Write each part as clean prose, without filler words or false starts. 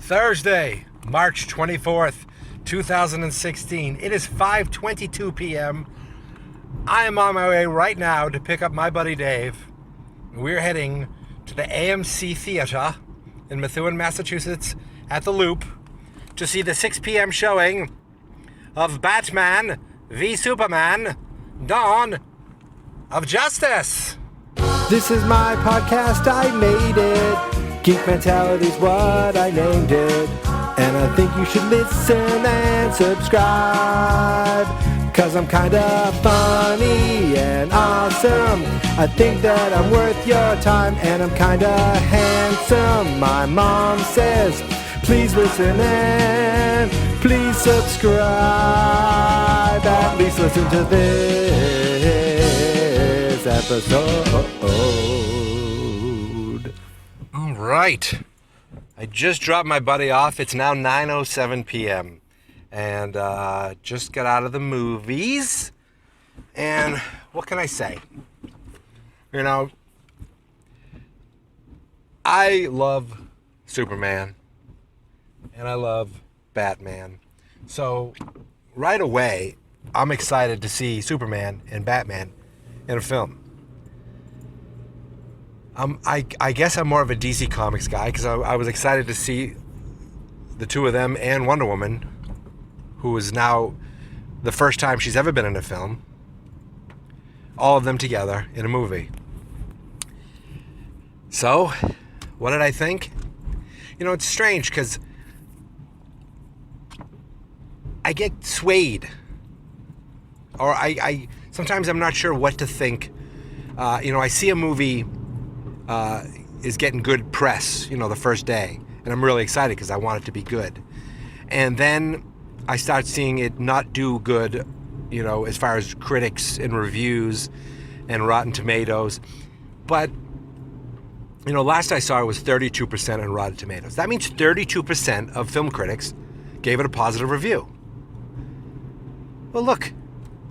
Thursday, March 24th, 2016. It is 5:22 p.m. I am on my way right now to pick up my buddy Dave. We're heading to the AMC Theater in Methuen, Massachusetts at the Loop to see the 6 p.m. showing of Batman v Superman: Dawn of Justice. This is my podcast, I made it. Geek Mentality's what I named it. And I think you should listen and subscribe, 'cause I'm kinda funny and awesome. I think that I'm worth your time, and I'm kinda handsome. My mom says, please listen and please subscribe. At least listen to this episode. All right. I just dropped my buddy off. It's now 9:07 p.m. and just got out of the movies. And what can I say? You know, I love Superman and I love Batman. So right away, I'm excited to see Superman and Batman in a film. I guess I'm more of a DC Comics guy because I was excited to see the two of them and Wonder Woman, who is now the first time she's ever been in a film, all of them together in a movie. So, what did I think? You know, it's strange because I get swayed, or I sometimes I'm not sure what to think. I see a movie is getting good press, the first day. And I'm really excited because I want it to be good. And then I start seeing it not do good, as far as critics and reviews and Rotten Tomatoes. But, last I saw it was 32% on Rotten Tomatoes. That means 32% of film critics gave it a positive review. Well, look,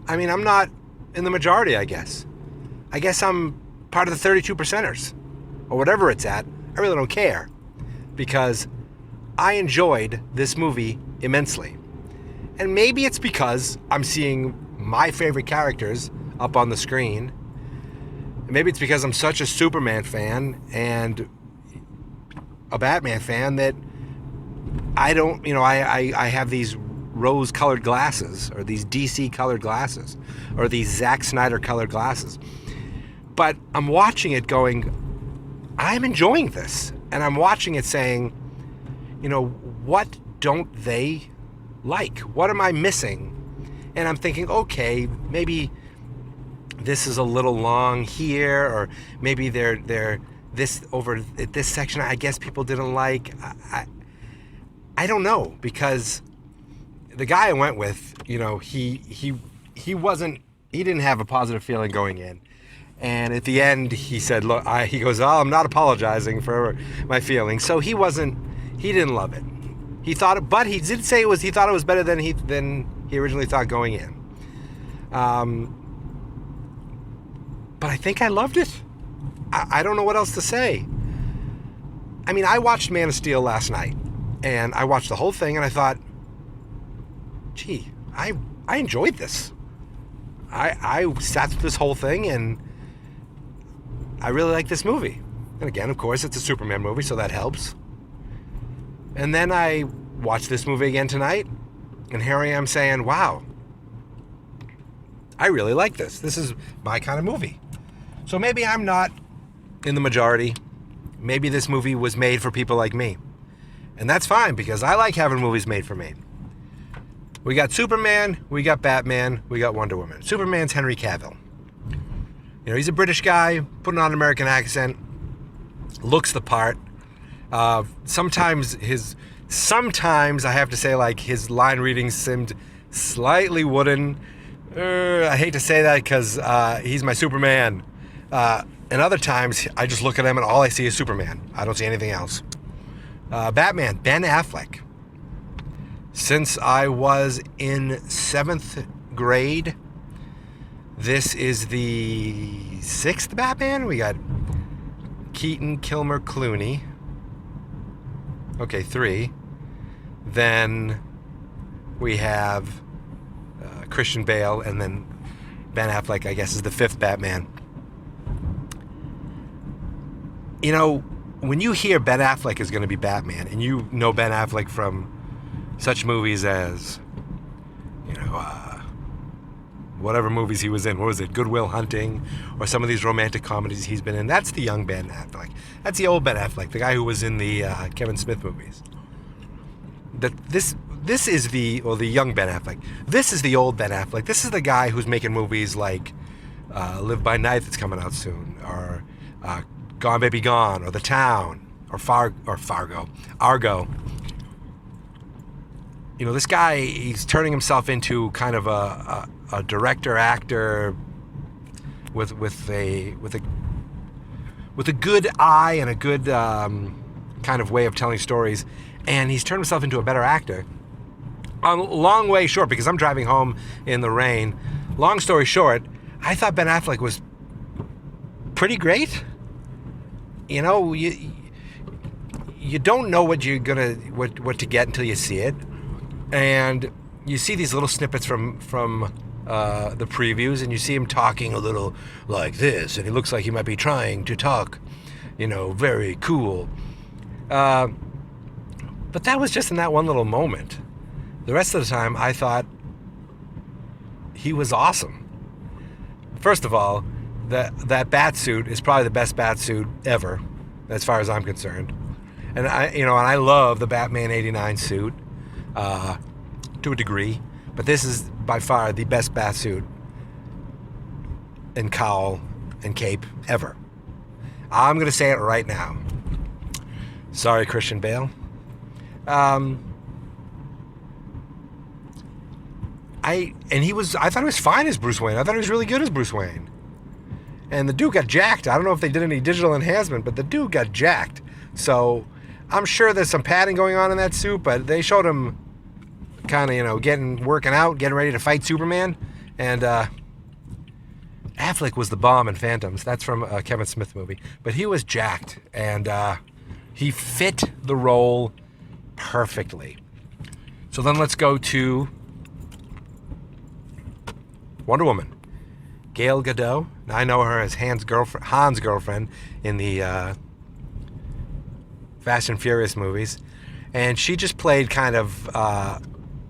I'm not in the majority, I guess. I guess I'm part of the 32%ers. Or whatever it's at. I really don't care, because I enjoyed this movie immensely. And maybe it's because I'm seeing my favorite characters up on the screen. Maybe it's because I'm such a Superman fan and a Batman fan that I don't, I have these rose-colored glasses, or these DC-colored glasses, or these Zack Snyder-colored glasses. But I'm watching it going, I'm enjoying this. And I'm watching it saying, what don't they like? What am I missing? And I'm thinking, okay, maybe this is a little long here, or maybe they're this over at this section I guess people didn't like. I don't know, because the guy I went with, he didn't have a positive feeling going in. And at the end, he said, "Look," he goes, "Oh, I'm not apologizing for my feelings." So he didn't love it. He thought it, but he did say he thought it was better than he originally thought going in. But I think I loved it. I don't know what else to say. I watched Man of Steel last night, and I watched the whole thing, and I thought, gee, I enjoyed this. I sat through this whole thing, and I really like this movie. And again, of course, it's a Superman movie, so that helps. And then I watched this movie again tonight, and here I am saying, wow, I really like this. This is my kind of movie. So maybe I'm not in the majority. Maybe this movie was made for people like me. And that's fine, because I like having movies made for me. We got Superman, we got Batman, we got Wonder Woman. Superman's Henry Cavill. He's a British guy, putting on an American accent, looks the part. Sometimes I have to say, like, his line reading seemed slightly wooden. I hate to say that because he's my Superman. And other times, I just look at him and all I see is Superman. I don't see anything else. Batman, Ben Affleck. Since I was in 7th grade, this is the 6th Batman. We got Keaton, Kilmer, Clooney. Okay, 3. Then we have Christian Bale, and then Ben Affleck, I guess, is the fifth Batman. You know, when you hear Ben Affleck is going to be Batman, and you know Ben Affleck from such movies as, you know, whatever movies he was in, what was it, Good Will Hunting, or some of these romantic comedies he's been in, that's the young Ben Affleck. That's the old Ben Affleck, the guy who was in the Kevin Smith movies. This is the young Ben Affleck. This is the old Ben Affleck. This is the guy who's making movies like Live by Night that's coming out soon, or Gone Baby Gone, or The Town, or Fargo, Argo. You know, this guy, he's turning himself into kind of a director actor with a good eye and a good kind of way of telling stories, and he's turned himself into a better actor. A long way short, because I'm driving home in the rain. Long story short, I thought Ben Affleck was pretty great. You know, you don't know what you're gonna what to get until you see it, and you see these little snippets from the previews, and you see him talking a little like this, and he looks like he might be trying to talk, you know, very cool. But that was just in that one little moment. The rest of the time, I thought he was awesome. First of all, that bat suit is probably the best bat suit ever, as far as I'm concerned. And I love the Batman '89 suit to a degree, but this is by far the best bat suit and cowl and cape ever. I'm going to say it right now. Sorry, Christian Bale. I thought he was fine as Bruce Wayne. I thought he was really good as Bruce Wayne. And the dude got jacked. I don't know if they did any digital enhancement, but the dude got jacked. So I'm sure there's some padding going on in that suit, but they showed him kind of, you know, working out, getting ready to fight Superman. And Affleck was the bomb in Phantoms. That's from a Kevin Smith movie. But he was jacked, and he fit the role perfectly. So then let's go to Wonder Woman. Gal Gadot. Now, I know her as Han's girlfriend in the Fast and Furious movies. And she just played kind of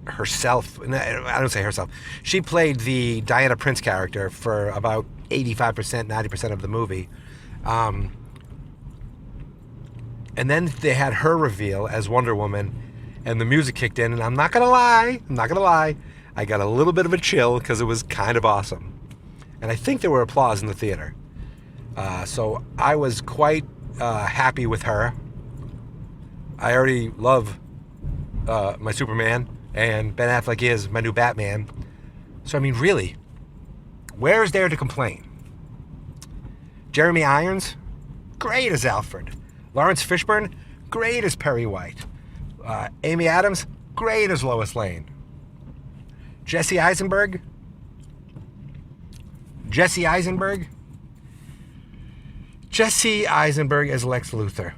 herself. I don't say herself. She played the Diana Prince character for about 85%, 90% of the movie. And then they had her reveal as Wonder Woman, and the music kicked in, and I'm not gonna lie, I got a little bit of a chill because it was kind of awesome. And I think there were applause in the theater. So I was quite happy with her. I already love my Superman, and Ben Affleck is my new Batman. So, I mean, really, where is there to complain? Jeremy Irons, great as Alfred. Lawrence Fishburne, great as Perry White. Amy Adams, great as Lois Lane. Jesse Eisenberg as Lex Luthor.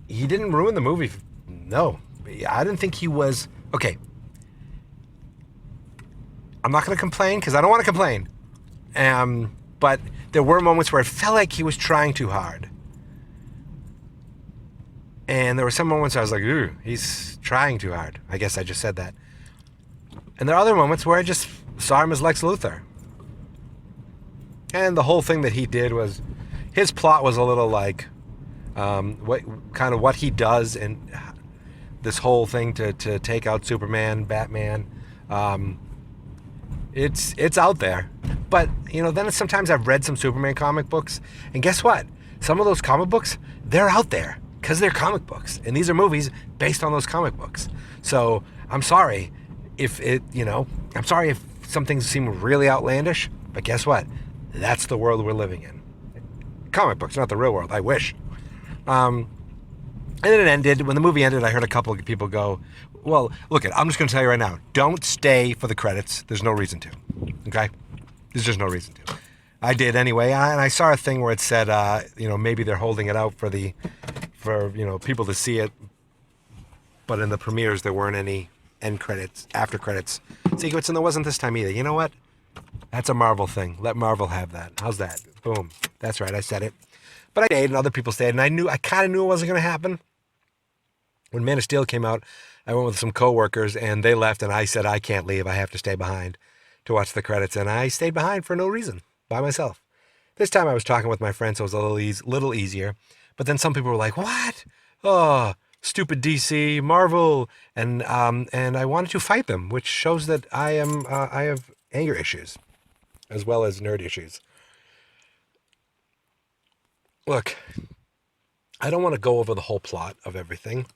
He didn't ruin the movie. No, I didn't think he was. Okay. I'm not going to complain because I don't want to complain. But there were moments where it felt like he was trying too hard. And there were some moments I was like, ooh, he's trying too hard. I guess I just said that. And there are other moments where I just saw him as Lex Luthor. And the whole thing that he did was, his plot was a little like, what he does, and this whole thing to take out Superman, Batman. It's out there. But, then sometimes I've read some Superman comic books, and guess what? Some of those comic books, they're out there because they're comic books, and these are movies based on those comic books. So I'm sorry if I'm sorry if some things seem really outlandish, but guess what? That's the world we're living in. Comic books, not the real world. I wish. And then it ended. When the movie ended, I heard a couple of people go, well, look, I'm just going to tell you right now, don't stay for the credits. There's no reason to. Okay? There's just no reason to. I did anyway, and I saw a thing where it said, maybe they're holding it out for people to see it. but in the premieres there weren't any end credits, after credits sequence, and there wasn't this time either. You know what? That's a Marvel thing. Let Marvel have that. How's that? Boom. That's right. I said it. But I stayed, and other people stayed, and I kind of knew it wasn't going to happen. When Man of Steel came out, I went with some coworkers, and they left, and I said, I can't leave. I have to stay behind to watch the credits, and I stayed behind for no reason, by myself. This time I was talking with my friends, so it was a little easier. But then some people were like, what? Oh, stupid DC, Marvel. And I wanted to fight them, which shows that I have anger issues as well as nerd issues. Look, I don't want to go over the whole plot of everything.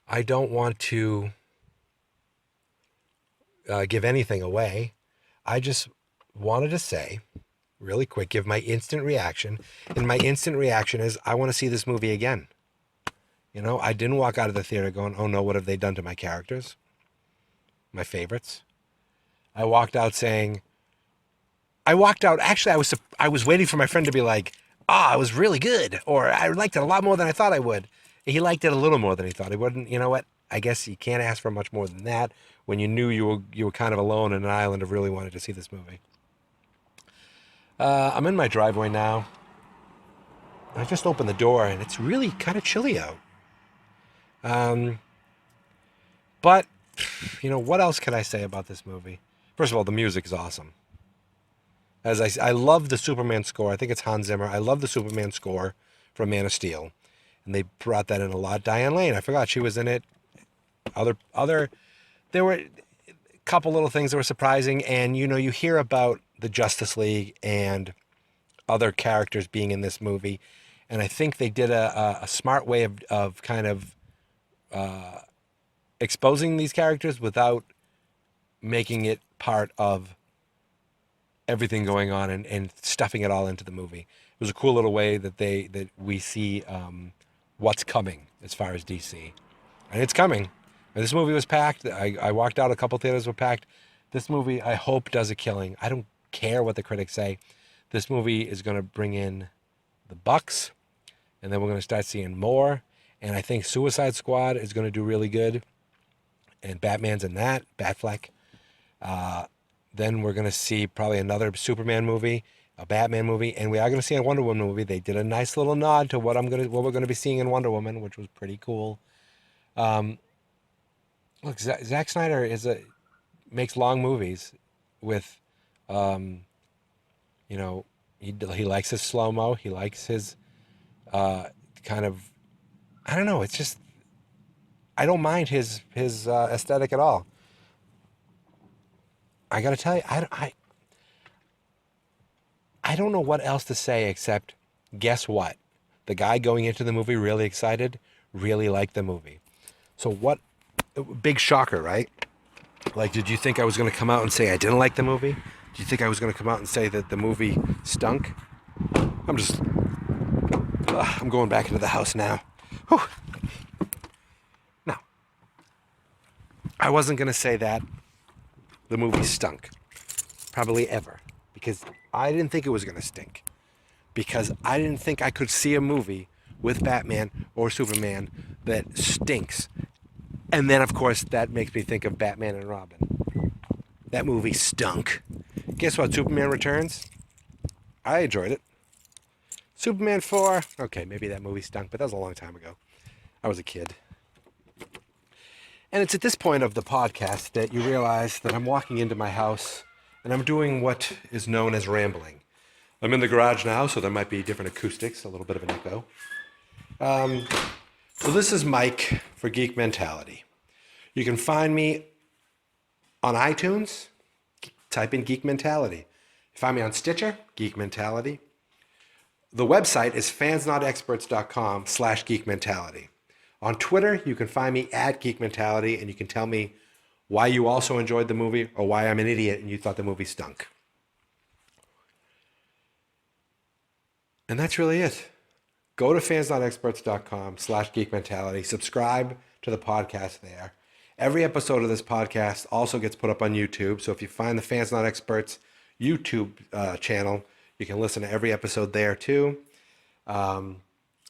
I don't want to give anything away. I just wanted to say, really quick, give my instant reaction. And my instant reaction is, I want to see this movie again. You know, I didn't walk out of the theater going, oh no, what have they done to my characters? My favorites. I walked out actually, I was waiting for my friend to be like, it was really good, or I liked it a lot more than I thought I would. He liked it a little more than he thought he would. You know what? I guess you can't ask for much more than that when you knew you were kind of alone in an island of really wanting to see this movie. I'm in my driveway now. I just opened the door, and it's really kind of chilly out. But, you know, what else can I say about this movie? First of all, the music is awesome. I love the Superman score. I think it's Hans Zimmer. I love the Superman score from Man of Steel. And they brought that in a lot. Diane Lane, I forgot she was in it. There were a couple little things that were surprising. And, you know, you hear about the Justice League and other characters being in this movie. And I think they did a smart way of kind of exposing these characters without making it part of everything going on and stuffing it all into the movie. It was a cool little way that we see what's coming as far as DC. And it's coming. And this movie was packed. I walked out, a couple theaters were packed. This movie, I hope, does a killing. I don't care what the critics say. This movie is going to bring in the bucks, and then we're going to start seeing more. And I think Suicide Squad is going to do really good. And Batman's in that, Batfleck. Then we're going to see probably another Superman movie, a Batman movie, and we are going to see a Wonder Woman movie. They did a nice little nod to what we're going to be seeing in Wonder Woman, which was pretty cool. Look, Zack Snyder makes long movies with, you know, he likes his slow-mo. He likes his kind of, I don't know. It's just, I don't mind his aesthetic at all. I got to tell you, I don't know what else to say except, guess what? The guy going into the movie really excited, really liked the movie. So what, big shocker, right? Like, did you think I was going to come out and say I didn't like the movie? Do you think I was going to come out and say that the movie stunk? I'm going back into the house now. Whew. No. I wasn't going to say that the movie stunk. Probably ever. Because I didn't think it was going to stink. Because I didn't think I could see a movie with Batman or Superman that stinks. And then, of course, that makes me think of Batman and Robin. That movie stunk. Guess what? Superman Returns? I enjoyed it. Superman 4? Okay, maybe that movie stunk, but that was a long time ago. I was a kid. And it's at this point of the podcast that you realize that I'm walking into my house and I'm doing what is known as rambling. I'm in the garage now, so there might be different acoustics, a little bit of an echo. So this is Mike for Geek Mentality. You can find me on iTunes, type in Geek Mentality. You find me on Stitcher, Geek Mentality. The website is fansnotexperts.com/Geek Mentality. On Twitter, you can find me at Geek Mentality, and you can tell me why you also enjoyed the movie or why I'm an idiot and you thought the movie stunk. And that's really it. Go to fansnotexperts.com/Geek Mentality. Subscribe to the podcast there. Every episode of this podcast also gets put up on YouTube. So if you find the Fans Not Experts YouTube channel, you can listen to every episode there too.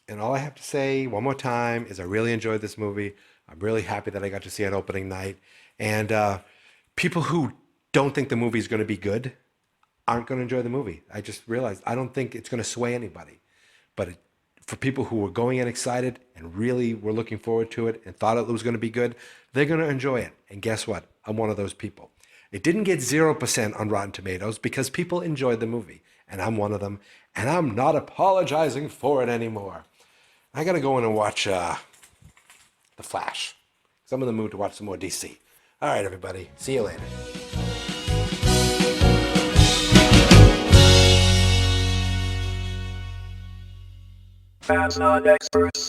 And all I have to say one more time is I really enjoyed this movie. I'm really happy that I got to see it on opening night. And people who don't think the movie is going to be good aren't going to enjoy the movie. I just realized I don't think it's going to sway anybody. But for people who were going in excited and really were looking forward to it and thought it was going to be good, they're going to enjoy it. And guess what? I'm one of those people. It didn't get 0% on Rotten Tomatoes because people enjoyed the movie. And I'm one of them. And I'm not apologizing for it anymore. I got to go in and watch The Flash. So I'm in the mood to watch some more DC. All right, everybody. See you later. Fans not experts.